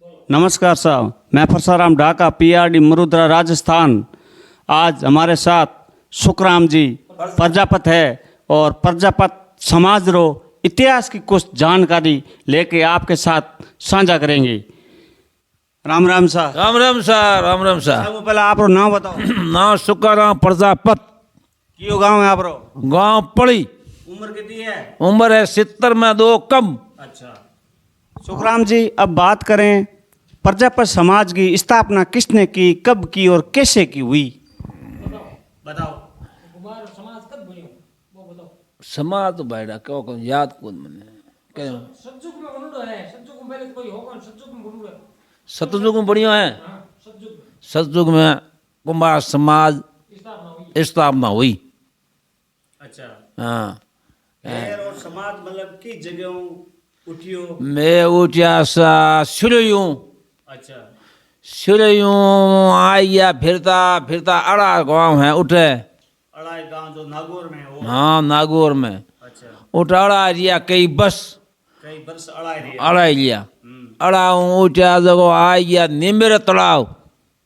नमस्कार साहब, मैं परसाराम ढाका पीआरडी मरुद्रा राजस्थान। आज हमारे साथ सुखराम जी प्रजापत है और प्रजापत समाज रो इतिहास की कुछ जानकारी लेके आपके साथ साझा करेंगे। राम राम साहब। Ram Ram sir, Ram Ram sir. सबसे पहले आप नाम बताओ। नाम सुखाराम प्रजापत, कियो गांव है आप रो? गांव पड़ी। उम्र कितनी है? उम्र है 70 में 2 कम। अच्छा सुखराम जी, अब बात करें प्रजापत समाज की स्थापना किसने की, कब की और कैसे की हुई? बताओ। समाज तो बैठा क्यों को याद कौन मने कहो सतयुग में बढ़िया है। सतयुग में कुंभार समाज स्थापना हुई। अच्छा। हाँ, और समाज मतलब की जगह उठियो? मैं उठिया सा सुरयूं। अच्छा। सुरयूं आया फिरता फिरता अड़ा गाँव है उठे। अड़ाई गांव जो नागौर में हो? हाँ, नागौर में अच्छा। उठा अड़ा रिया कई बस कई वर्ष अड़ाई रही अड़ाई लिया अड़ाऊ उठा जगो आई गया निमेर तालाब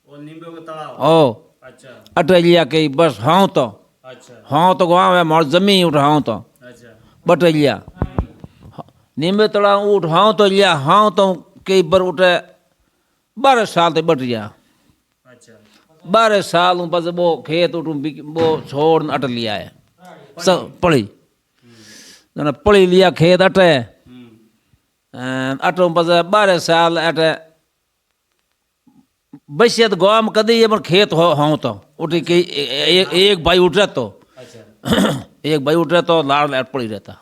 और नींबू का तालाब? ओ अच्छा। अटे लिया कई बस हाँ तो अच्छा। गाँव है मोर जमीन उठ हाँ तो अच्छा। बट लिया निम्बे तालाब उठ हाँ तो लिया हाँ तो कई बार उठे 12 साल तक बट गया। अच्छा। 12 साल बस वो खेत उठ वो छोड़ अट लिया है सब पड़ी पड़ी लिया खेत अटे अटो बस 12 साल अटे बसियत गाँव में कदी ये खेत हो हाँ तो उठी के एक भाई उठ रहा तो एक भाई उठ रहा तो लाड़ लाड़ पड़ी रहता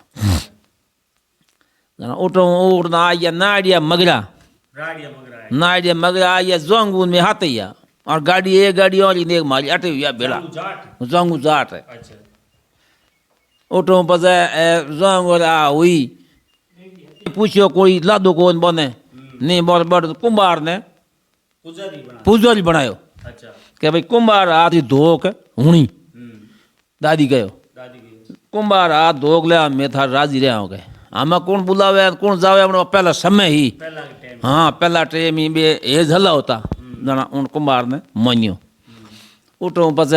उठो उठना आइया नाड़िया मगरा नाड़िया मगरा आइया जोंगून में हाथ या और गाड़ी एक गाड़ी और एक मारी अटे हुआ बेड़ा जोंगू जाट है। उठो बस जोंगू हुई पूछो कोई लादो कौन बने नहीं बहुत बड़ कुंभार ने पुजारी बनायो। अच्छा। के भाई कुंभार हाथ धोक हुणी दादी गयो कुंभार हाथ धोक ले मैं था राजी रहा हो गए आमा कौन बुलावे कौन जावे पहला समय ही हाँ पहला टाइम ही बे ए झला होता जना उन कुंभार ने मनियो। उठो बस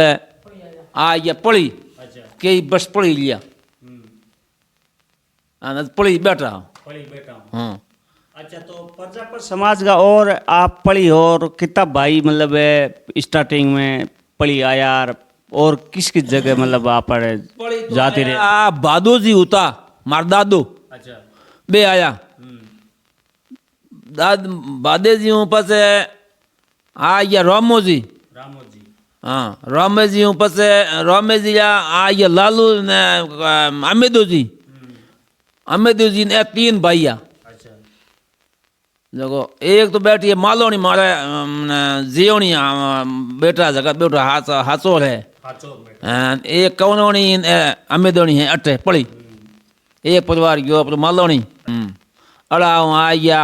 आ ये पड़ी कई बस पड़ी लिया पड़ी बैठा हाँ। अच्छा, तो प्रजापत समाज का और आप पढ़ी और किताब भाई मतलब स्टार्टिंग में पढ़ी आया और किस किस जगह मतलब आप जाते रहे? बादो जी होता मार दादो। अच्छा। बे आया दाद बादे जी हूँ पस आ या रामो जी हाँ रामे जी हूँ पस रामे जी आ या लालू ने अमेदो जी ने 3 भाइया देखो एक तो बैठी है मालोनी मारे जियोनी बेटा जगह बेटा हाथों है एक कौनोनी अमेदोनी है अटे पड़ी एक परिवार गयो अपने मालोनी अड़ा आइया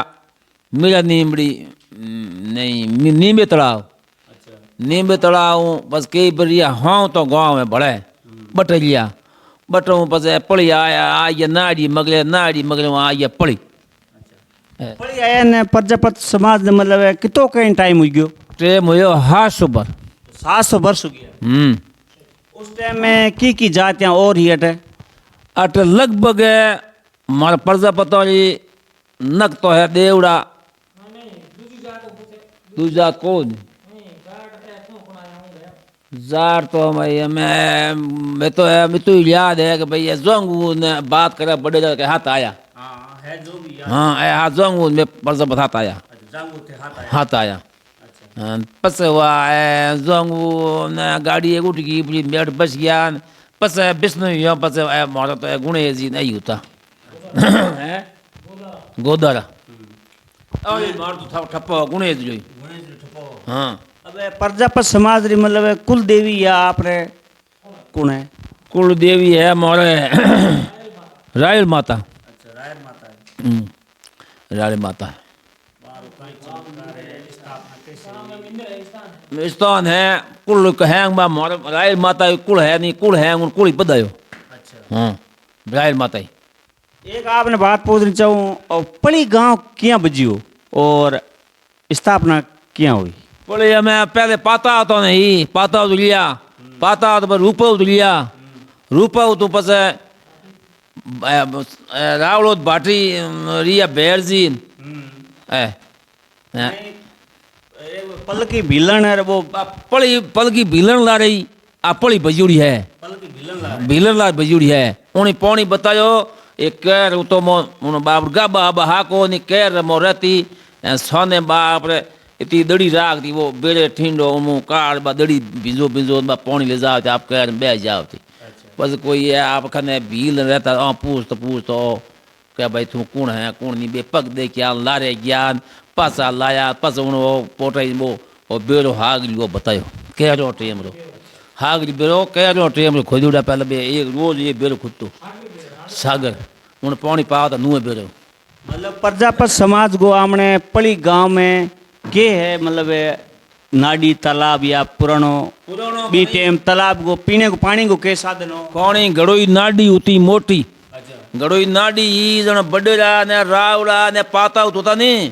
मेरा नीमड़ी नहीं नींबे तालाब नींबे तालाब बस कई बरिया हाँ तो गाँव में बड़े बट लिया बटो बस पड़ी आया आइया नाड़ी मगले आइया पड़ी पढ़ी आया ने प्रजापत समाज ने मतलब कितो कहीं टाइम हो गयो? टाइम हुयो 700 वर्ष हो गया। उस टाइम में की जातियां और ही अटे? अट लगभग मारा प्रजापत वाली नक तो है देवड़ा दूजा कौन जार तो मैं तो याद है कि भाई जोंगू ने बात करे बड़े के हाथ आया हाँ जोंगू में प्रजापत हाथ आया पस हुआ जोंगू ने गाड़ी उठ गई पूरी मेट बच गया पस विष्णु हुआ पस मारा तो गुणे जी नहीं होता गोदारा मार तो ठप्पो गुणे जी हाँ। अब प्रजापत समाज री मतलब कुल देवी या आपने कौन है? कुल देवी है मोरे रायल माता। अच्छा, रायल माता है। रायल माता है स्थान है कुल है मोरे रायल माता कुल है नहीं कुल है उन कुल ही बधायो। अच्छा हाँ रायल माता ही। एक आपने बात पूछनी चाहूँ और पड़ी गांव क्या बजियो और स्थापना क्या हुई? बोले मैं पहले पाता तो नहीं पाता तो लिया पाता तो रूपा तो लिया रूपा तो पस रावड़ो बाटी रिया बेरजी पल की भीलन है वो पल की भीलन ला रही आ पली बजूड़ी है भीलन ला बजूड़ी है उन्हें पौनी बतायो एक कैर तो मो बाप गाबा बहा को नहीं कैर मो रहती सोने बाप रे इतनी दड़ी राख थी वो बेड़े ठींडो मुँह काड़ बा दड़ी भिजो भिजो बा पौनी ले जाओ आप कैर बह जाओ थी बस कोई है आप खने भील रहता पूछ तो क्या भाई तू कौन है कौन नहीं बे पग दे क्या लारे ज्ञान पासा लाया पास वो पोटे वो बेड़ो हागली वो बतायो कैरो टेम रो हागली बेड़ो कैरो टेम रो खोजूड़ा पहले बे एक रोज ये बेड़ो खुद तो सागर उन पानी पाओ तो नुए बेड़ो मतलब प्रजापत समाज को हमने पली गांव में के है मतलब नाडी तालाब या पुरानो बी टेम तालाब को पीने को पानी को के साधन हो पानी गड़ोई नाडी होती मोटी गड़ोई नाडी ही जन बडेरा ने रावड़ा ने पाता होता नहीं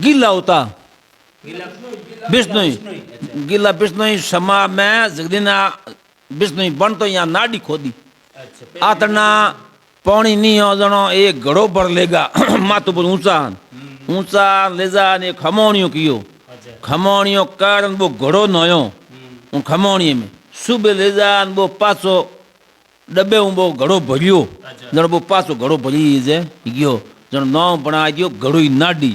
गीला होता बिश्नोई गीला बिश्नोई समा में जगदीना बिश्नोई बन तो यहाँ नाडी खोदी आतना पानी नहीं हो जनो एक घड़ो पर लेगा मातो पर ऊंचा ले जा ने खमोनियो कियो खमोनियो कारण वो घड़ो नयो उन खमोनिये में सुबह ले जा वो पासो डब्बे वो घड़ो भरियो जन वो पासो घड़ो भरी जे गयो जन नाव बना दियो घड़ोई नाडी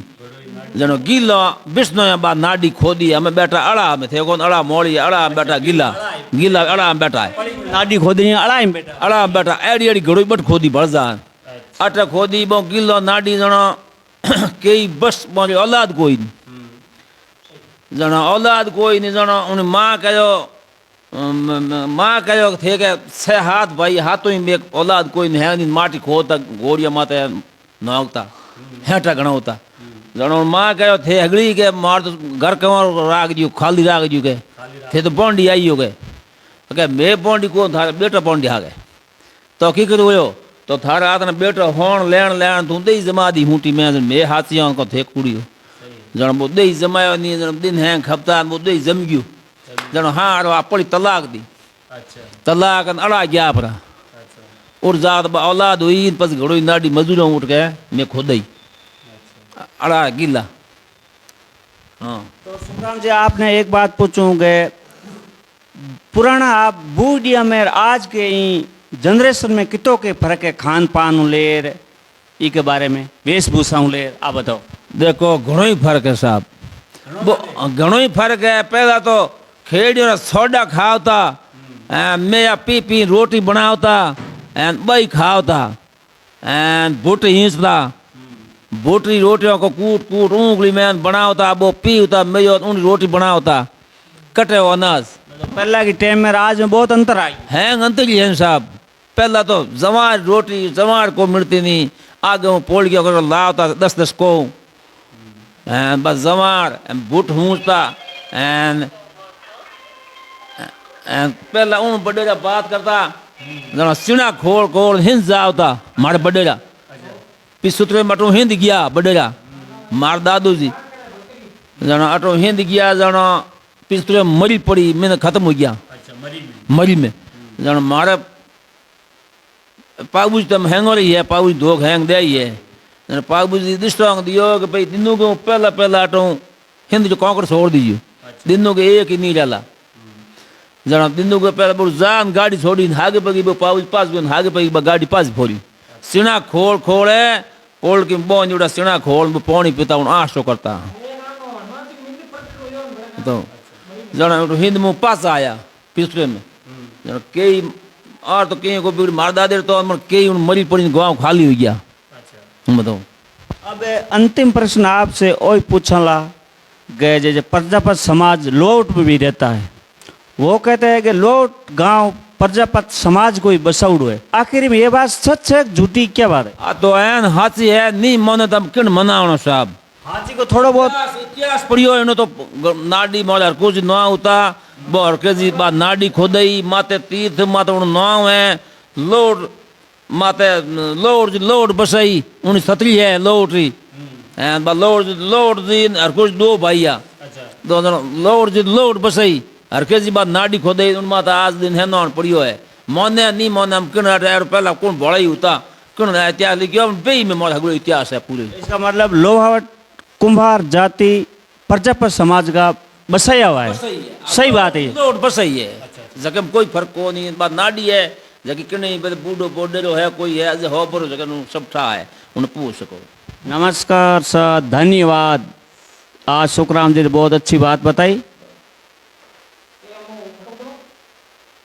जनो गीला बिश्नो बा नाडी खोदी हमें बैठा अड़ा में थे कौन अड़ा मोड़ी अड़ा में बैठा गीला गीला अड़ा में बैठा है नाडी खोदी अड़ा में बैठा एड़ी एड़ी घड़ोई बट खोदी भर जा अट खोदी बो गीलो नाडी जनो कई बस मोरी औलाद कोई जनो औलाद कोई नहीं जनो उन माँ कहो थे के छह हाथ भाई हाथों ही एक औलाद कोई नहीं है माटी खोता घोड़िया माता नौकता हेटा घना होता जनो माँ कहो थे अगली के मार तो घर कौन राग दियो खाली राग दियो के थे तो पौंडी आई हो गए क्या मैं पौंडी को थारा बेटा पौंडी आ गए तो की करो तो थारा आतना बेटा होन लेन तू दे जमा दी हूटी मैं हाथियों को थे कुड़ी जन वो दे जमायो नहीं जन दिन है खपता वो दे जम गयो जन हाँ रो पड़ी तलाक दी तलाक अड़ा गया परा और जात औलाद हुई बस घड़ो नाडी मजूरों उठ गए मैं खुद ही अड़ा गीला हाँ तो सुखराम जी आपने एक बात पूछूंगे पुराना आप बूढ़िया में आज के जनरेशन में कितों के फर्क है खान पान लेर ई के बारे में वेशभूषा लेर आप बताओ देखो घणो ही फर्क है साहब वो घणो ही फर्क है पहला तो खेड़ियों सोडा खावता मैं या पी रोटी बनावता एंड बई खावता एंड बूट हिंसता बोटरी रोटियों को कूट उंगली में बनावता वो पीता मैं उन रोटी बनावता कटे हो अनाज पहला की टाइम में आज में बहुत अंतर आई है अंतर ही है साहब पहला तो जवार रोटी जवार को मिलती नहीं आगे पोल के अगर लावता 10 को बस जवार बूट हूँचता एंड पहला उन बडेरा बात करता जना सिना खोल हिंस जावता मारे बडेरा पिछुतरे में अटो हिंद गया बडेरा मार दादू जी जना अटो हिंद गया जना पिछुतरे मरी पड़ी मैंने खत्म हो गया मरी में जना मारे पाबूज तम हैंग रही है पाबूज धोख हैंग दे ही है जना पाबूज जी दृष्टांग दियो कि भाई दिनों को पहला अटो हिंद जो कौकर छोड़ दीजिए दिनों के एक ही नहीं डाला जना दिनों के पहले बहुत जान गाड़ी छोड़ी हागे पगी वो पाबूज पास गयो हागे पगी गाड़ी पास फोड़ी सिना खोल की बोन जुड़ा सिना खोल वो पानी पीता हूँ आशो करता तो जना हिंद में पास आया पिछले में जना कई और तो कई को मार दादे तो कई मरी पड़ी गाँव खाली हो गया बताओ अब अंतिम प्रश्न आपसे वही पूछला गए जैसे प्रजापत समाज लोट में भी रहता है वो कहते हैं कि लोट गांव प्रजापत समाज कोई बसाउड़ो है आखिर में ये बात सच है झूठी क्या बात है तो एन हाथी है नहीं मनो तब किन मनावनो साहब हाथी को थोड़ा बहुत इतिहास पढ़ियो इनो तो नाडी मोला कुछ ना होता बोर के जी बा नाडी खोदई माते तीर्थ माते उन नाव है लोड माते लोड बसई उन सतरी है लोटरी लोड जी हर कुछ दो भाई आ दो लोड जी लोड बसई हर के जी बात नाडी खोदे उन माता आज दिन है नॉन पड़ियो है मोने नहीं मोने हम किन यार पहला कौन बड़ा ही होता किन इतिहास लिखियो बेई में मोर हगड़ो इतिहास है पूरे। इसका मतलब लोहावट कुंभार जाति प्रजापत समाज का बसाया हुआ है। सही बात है ये। लोड बसई है जगह कोई फर्क को नहीं बात नाडी है जबकि कि नहीं बूढ़ो बोडेरो है कोई है अज हो पर जगह सब ठा है उन पूछ सको। नमस्कार सर, धन्यवाद। आज सुखराम जी ने बहुत अच्छी बात बताई।